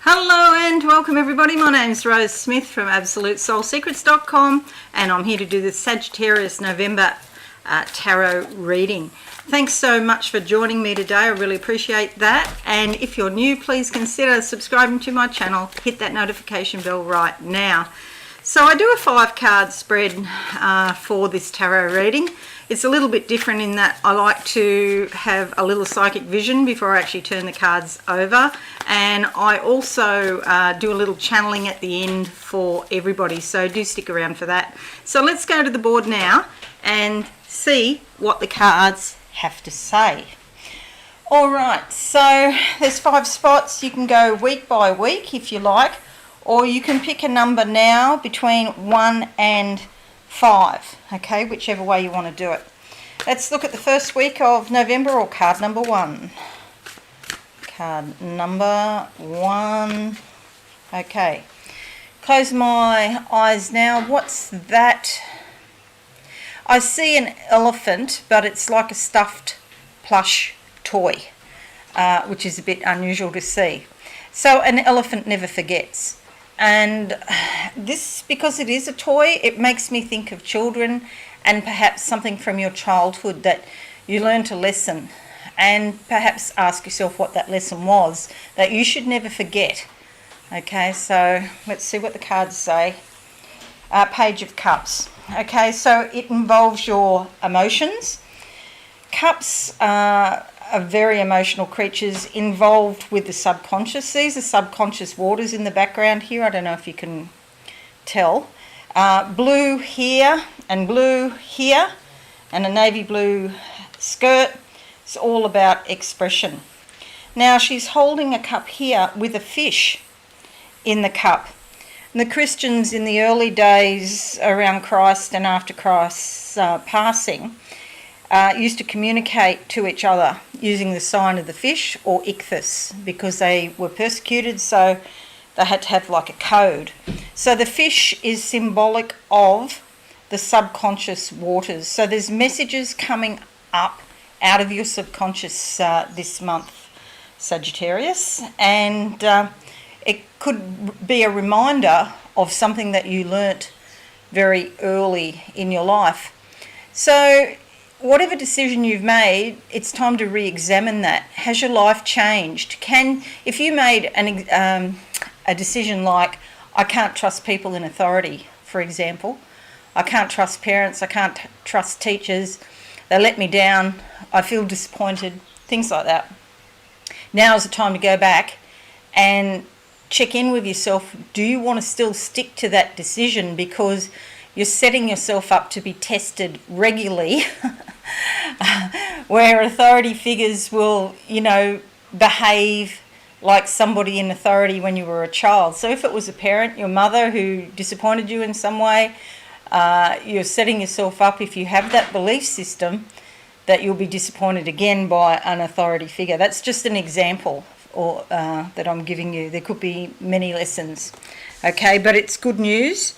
Hello and welcome everybody. My name's Rose Smith from AbsoluteSoulSecrets.com and I'm here to do the Sagittarius November tarot reading. Thanks so much for joining me today. I really appreciate that. And if you're new, please consider subscribing to my channel. Hit that notification bell right now. So I do a 5-card spread for this tarot reading. It's a little bit different in that I like to have a little psychic vision before I actually turn the cards over, and I also do a little channeling at the end for everybody, so do stick around for that. So let's go to the board now and see what the cards have to say. Alright, so there's 5 spots. You can go week by week if you like, or you can pick a number now between 1 and 5, okay, whichever way you want to do it. Let's look at the first week of November, or card number 1. Card number 1. Okay, close my eyes now. What's that? I see an elephant, but it's like a stuffed plush toy, which is a bit unusual to see. So an elephant never forgets. And this, because it is a toy, it makes me think of children and perhaps something from your childhood that you learned a lesson, and perhaps ask yourself what that lesson was that you should never forget. Okay, so let's see what the cards say. Page of Cups. Okay, so it involves your emotions. Cups are very emotional creatures involved with the subconscious. These are subconscious waters in the background here. I don't know if you can tell. Blue here and blue here, and a navy blue skirt. It's all about expression. Now she's holding a cup here with a fish in the cup. And the Christians in the early days around Christ and after Christ's passing used to communicate to each other using the sign of the fish, or ichthys, because they were persecuted, so they had to have like a code. So the fish is symbolic of the subconscious waters. So there's messages coming up out of your subconscious this month, Sagittarius, and it could be a reminder of something that you learnt very early in your life. So whatever decision you've made, it's time to re-examine that. Has your life changed? If you made a decision like, I can't trust people in authority, for example, I can't trust parents, I can't trust teachers, they let me down, I feel disappointed, things like that. Now is the time to go back and check in with yourself. Do you want to still stick to that decision, because you're setting yourself up to be tested regularly where authority figures will, behave like somebody in authority when you were a child. So if it was a parent, your mother, who disappointed you in some way, you're setting yourself up, if you have that belief system, that you'll be disappointed again by an authority figure. That's just an example that I'm giving you. There could be many lessons. Okay, but it's good news.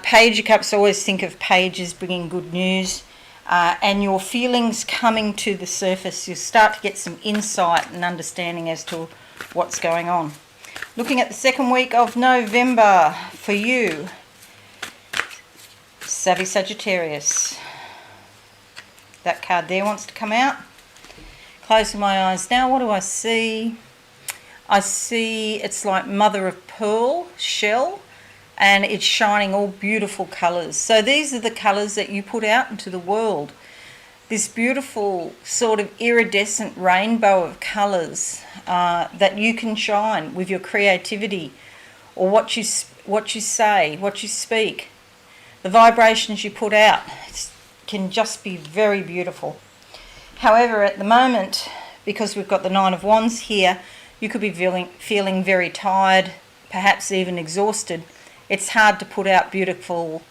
Page of Cups, always think of pages bringing good news, and your feelings coming to the surface. You'll start to get some insight and understanding as to what's going on. Looking at the second week of November for you, Savvy Sagittarius. That card there wants to come out. Closing my eyes now. What do I see? I see it's like mother of pearl shell, and it's shining all beautiful colours. So these are the colours that you put out into the world. This beautiful sort of iridescent rainbow of colours that you can shine with your creativity, or what you say, what you speak. The vibrations you put out can just be very beautiful. However, at the moment, because we've got the 9 of Wands here, you could be feeling very tired, perhaps even exhausted. It's hard to put out beautiful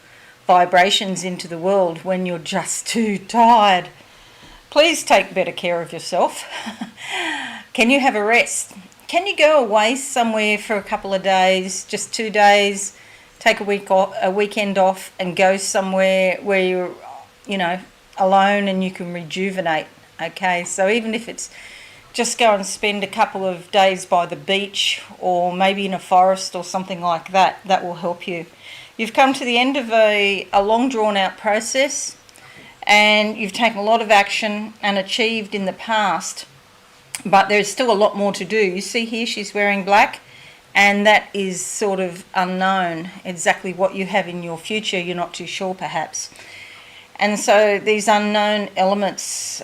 vibrations into the world when you're just too tired. Please take better care of yourself. Can you have a rest? Can you go away somewhere for a couple of days, just 2 days, take a weekend off, and go somewhere where you're, alone and you can rejuvenate? Okay, so even if it's just go and spend a couple of days by the beach or maybe in a forest or something like that. That will help you. You've come to the end of a long drawn out process, and you've taken a lot of action and achieved in the past, but there's still a lot more to do. You see here she's wearing black, and that is sort of unknown. Exactly what you have in your future, you're not too sure perhaps. And so these unknown elements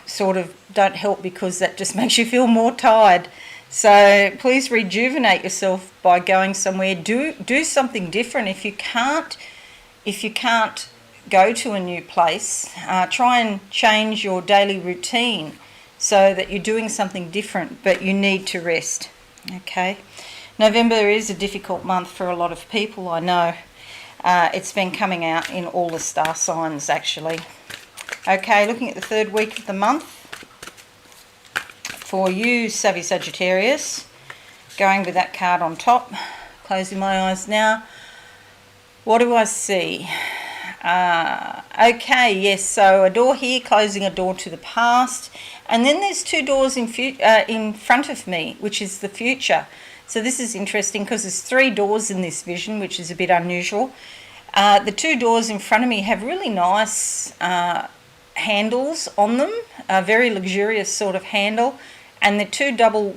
sort of don't help, because that just makes you feel more tired. So please rejuvenate yourself by going somewhere. Do something different. If you can't go to a new place, try and change your daily routine so that you're doing something different, but you need to rest. Okay. November is a difficult month for a lot of people, I know. It's been coming out in all the star signs actually. Okay, looking at the third week of the month for you, Savvy Sagittarius. Going with that card on top. Closing my eyes now. What do I see? Okay, yes, so a door here, closing a door to the past. And then there's two doors in front of me, which is the future. So this is interesting because there's three doors in this vision, which is a bit unusual. The two doors in front of me have really nice handles on them, a very luxurious sort of handle, and the two double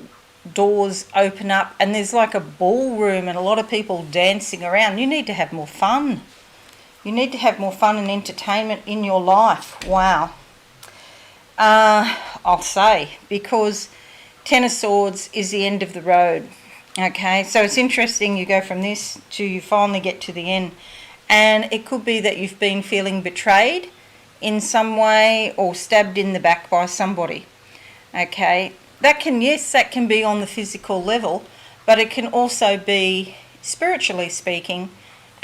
doors open up, and there's like a ballroom and a lot of people dancing around. You need to have more fun. You need to have more fun and entertainment in your life. Wow. I'll say, because Ten of Swords is the end of the road. Okay, so it's interesting, you go from this to you finally get to the end, and it could be that you've been feeling betrayed in some way or stabbed in the back by somebody. Okay, that can be on the physical level, but it can also be spiritually speaking,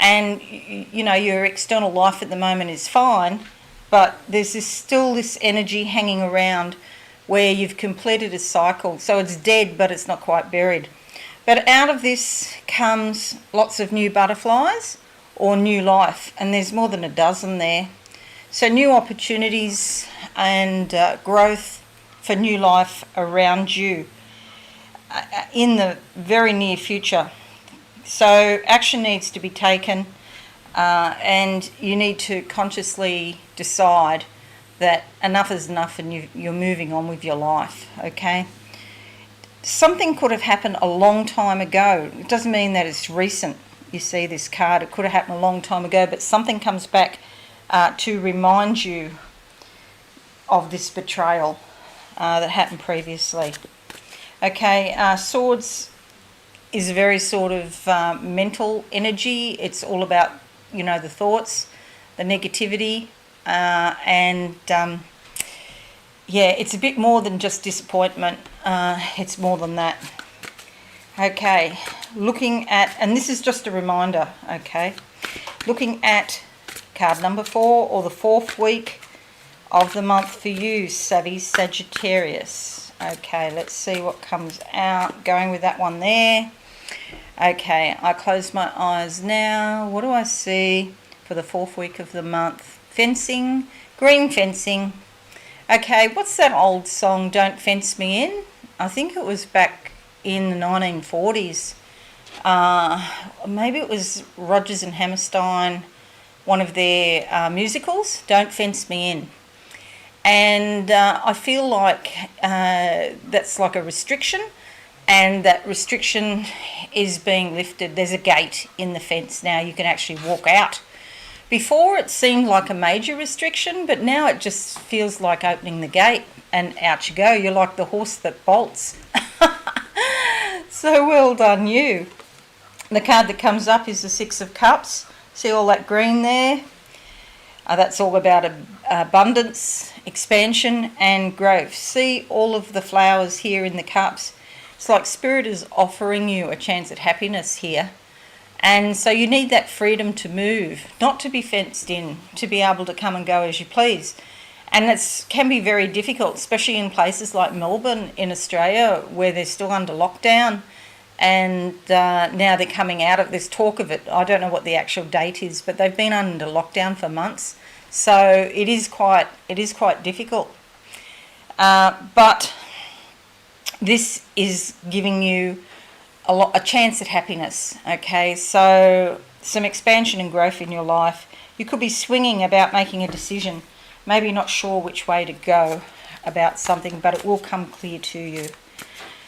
and you know your external life at the moment is fine, but there's still this energy hanging around where you've completed a cycle, so it's dead but it's not quite buried. But out of this comes lots of new butterflies or new life, and there's more than a dozen there. So new opportunities and growth for new life around you in the very near future. So action needs to be taken, and you need to consciously decide that enough is enough and you're moving on with your life, okay? Something could have happened a long time ago. It doesn't mean that it's recent. You see this card, it could have happened a long time ago, but something comes back to remind you of this betrayal that happened previously. Okay, Swords is a very sort of mental energy. It's all about, you know, the thoughts, the negativity, and yeah, it's a bit more than just disappointment. It's more than that. Okay, looking at, and this is just a reminder, okay, looking at card number 4, or the 4th week of the month for you, Savvy Sagittarius. Okay, let's see what comes out. Going with that one there. Okay, I close my eyes now. What do I see for the 4th week of the month? Fencing, green fencing. Okay, what's that old song, Don't Fence Me In? I think it was back in the 1940s. Maybe it was Rodgers and Hammerstein, one of their musicals, Don't Fence Me In. And I feel like that's like a restriction, and that restriction is being lifted. There's a gate in the fence now. You can actually walk out. Before it seemed like a major restriction, but now it just feels like opening the gate and out you go. You're like the horse that bolts. So well done you. The card that comes up is the 6 of Cups. See all that green there? That's all about abundance, expansion and growth. See all of the flowers here in the cups. It's like Spirit is offering you a chance at happiness here. And so you need that freedom to move, not to be fenced in, to be able to come and go as you please. And it can be very difficult, especially in places like Melbourne in Australia, where they're still under lockdown. And now they're coming out of this talk of it. I don't know what the actual date is, but they've been under lockdown for months. So it is quite difficult. But this is giving you a chance at happiness, okay? So some expansion and growth in your life. You could be swinging about making a decision, maybe not sure which way to go about something, but it will come clear to you.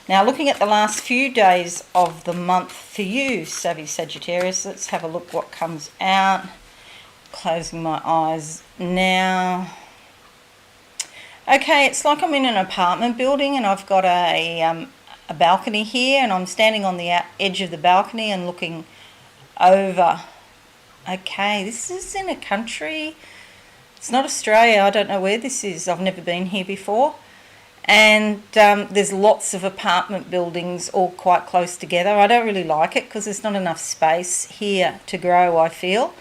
Now, looking at the last few days of the month for you, Savvy Sagittarius, let's have a look what comes out. Closing my eyes now. Okay, it's like I'm in an apartment building and I've got a balcony here, and I'm standing on the edge of the balcony and looking over. Okay, this is in a country. It's not Australia. I don't know where this is. I've never been here before. And there's lots of apartment buildings all quite close together. I don't really like it because there's not enough space here to grow, I feel.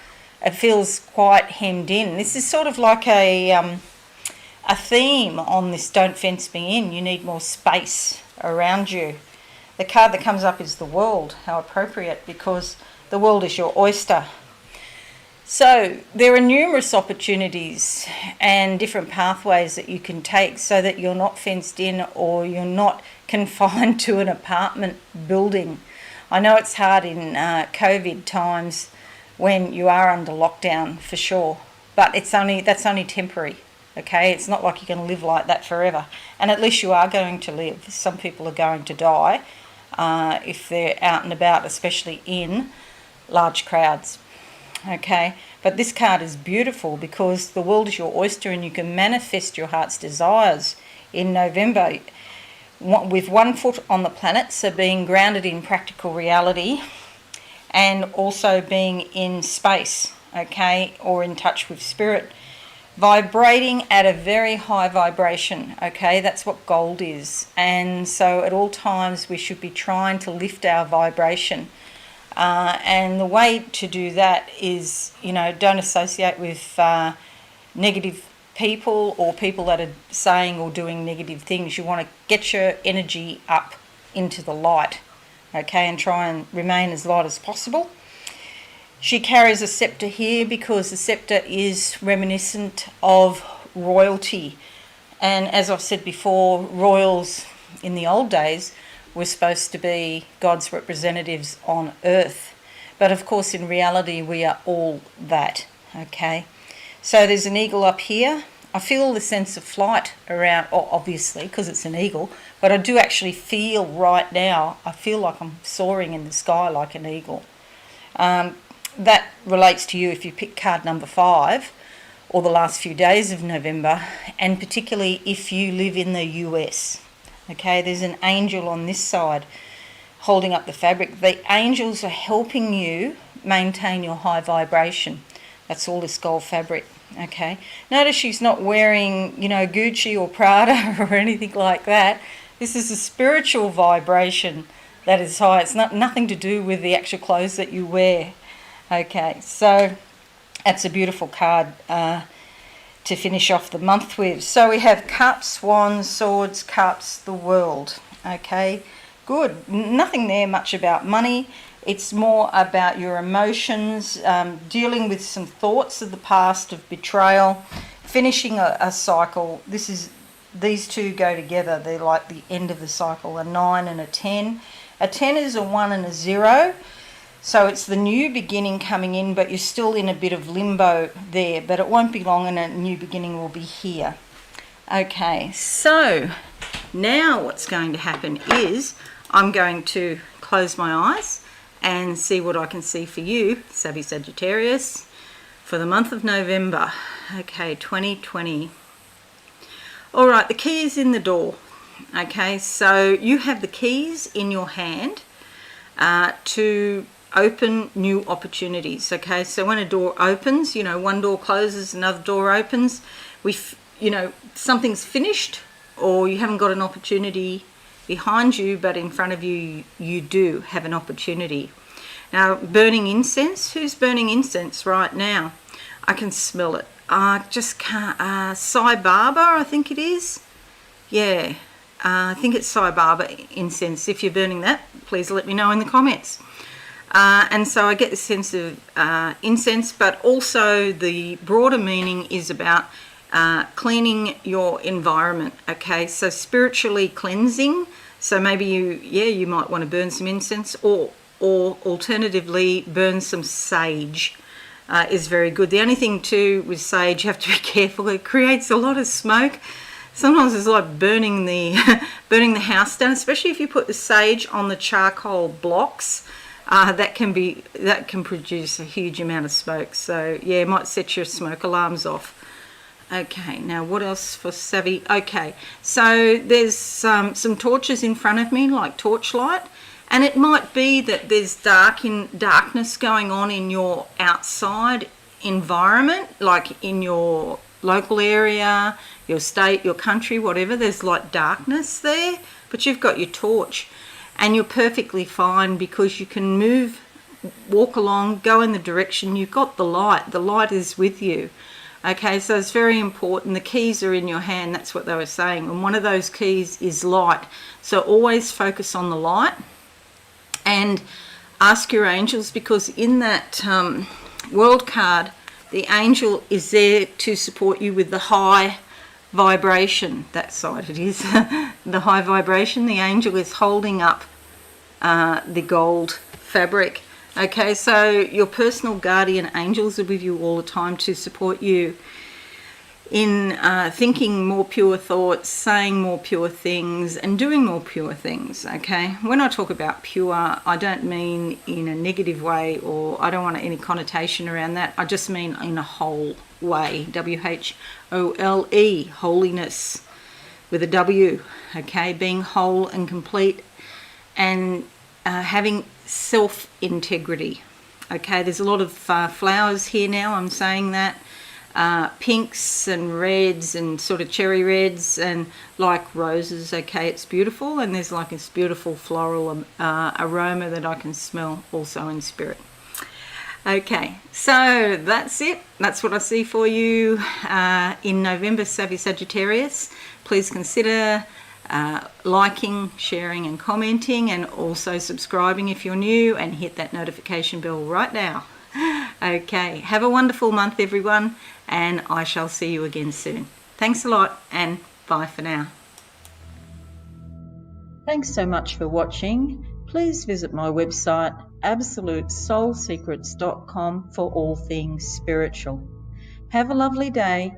It feels quite hemmed in. This is sort of like a theme on this Don't Fence Me In. You need more space around you. The card that comes up is the world. How appropriate, because the world is your oyster. So there are numerous opportunities and different pathways that you can take so that you're not fenced in or you're not confined to an apartment building. I know it's hard in COVID times when you are under lockdown for sure, but that's only temporary, okay? It's not like you're going to live like that forever. And at least you are going to live. Some people are going to die if they're out and about, especially in large crowds. Okay, but this card is beautiful because the world is your oyster and you can manifest your heart's desires in November with one foot on the planet, so being grounded in practical reality and also being in space, okay, or in touch with spirit, vibrating at a very high vibration, okay? That's what gold is. And so at all times we should be trying to lift our vibration. And the way to do that is, don't associate with negative people or people that are saying or doing negative things. You want to get your energy up into the light, okay, and try and remain as light as possible. She carries a scepter here because the scepter is reminiscent of royalty. And as I've said before, royals in the old days were supposed to be God's representatives on earth. But of course, in reality, we are all that, okay? So there's an eagle up here. I feel the sense of flight around, obviously, because it's an eagle, but I do actually feel right now, I feel like I'm soaring in the sky like an eagle. That relates to you if you pick card number 5, or the last few days of November, and particularly if you live in the US. Okay, there's an angel on this side holding up the fabric. The angels are helping you maintain your high vibration. That's all this gold fabric, okay? Notice she's not wearing, Gucci or Prada or anything like that. This is a spiritual vibration that is high. It's nothing to do with the actual clothes that you wear. Okay, so that's a beautiful card to finish off the month with. So we have Cups, Wands, Swords, Cups, the World. Okay, good. Nothing there much about money. It's more about your emotions, dealing with some thoughts of the past, of betrayal, finishing a cycle. These two go together. They're like the end of the cycle, a 9 and a 10. A 10 is a 1 and a 0. So it's the new beginning coming in, but you're still in a bit of limbo there. But it won't be long and a new beginning will be here. Okay, so now what's going to happen is I'm going to close my eyes and see what I can see for you, Savvy Sagittarius, for the month of November. Okay, 2020. All right, the key is in the door. Okay, so you have the keys in your hand to open new opportunities. Okay, so when a door opens, one door closes, another door opens. Something's finished, or you haven't got an opportunity behind you, but in front of you, you do have an opportunity. Now, burning incense. Who's burning incense right now? I can smell it. I just can't. Sai Baba, I think it is. Yeah, I think it's Sai Baba incense. If you're burning that, please let me know in the comments. And so I get the sense of incense, but also the broader meaning is about cleaning your environment, okay? So spiritually cleansing So maybe you might want to burn some incense, or alternatively burn some sage. Is very good. The only thing too with sage, you have to be careful. It creates a lot of smoke. Sometimes it's like burning the burning the house down, especially if you put the sage on the charcoal blocks. That can produce a huge amount of smoke. So yeah, it might set your smoke alarms off. Okay, now what else for savvy? Okay, so there's some torches in front of me, like torchlight, and it might be that there's darkness going on in your outside environment, like in your local area, your state, your country, whatever. There's like darkness there, but you've got your torch, and you're perfectly fine because you can walk along, go in the direction. You've got the light. The light is with you. Okay, so it's very important. The keys are in your hand. That's what they were saying. And one of those keys is light. So always focus on the light and ask your angels, because in that world card, the angel is there to support you with the high vibration. That side it is. The high vibration. The angel is holding up the gold fabric. Okay, so your personal guardian angels are with you all the time to support you in thinking more pure thoughts, saying more pure things, and doing more pure things. Okay, when I talk about pure, I don't mean in a negative way, or I don't want any connotation around that. I just mean in a whole way. WHOLE, holiness with a W. Okay, being whole and complete, and having self-integrity. Okay, there's a lot of flowers here now, I'm saying that. Pinks and reds and sort of cherry reds and like roses. Okay, it's beautiful, and there's like this beautiful floral aroma that I can smell also in spirit. Okay, so that's it. That's what I see for you in November, Savvy Sagittarius. Please consider liking, sharing and commenting, and also subscribing if you're new, and hit that notification bell right now. Okay, have a wonderful month everyone, and I shall see you again soon. Thanks a lot, and bye for now. Thanks so much for watching. Please visit my website absolutesoulsecrets.com for all things spiritual. Have a lovely day.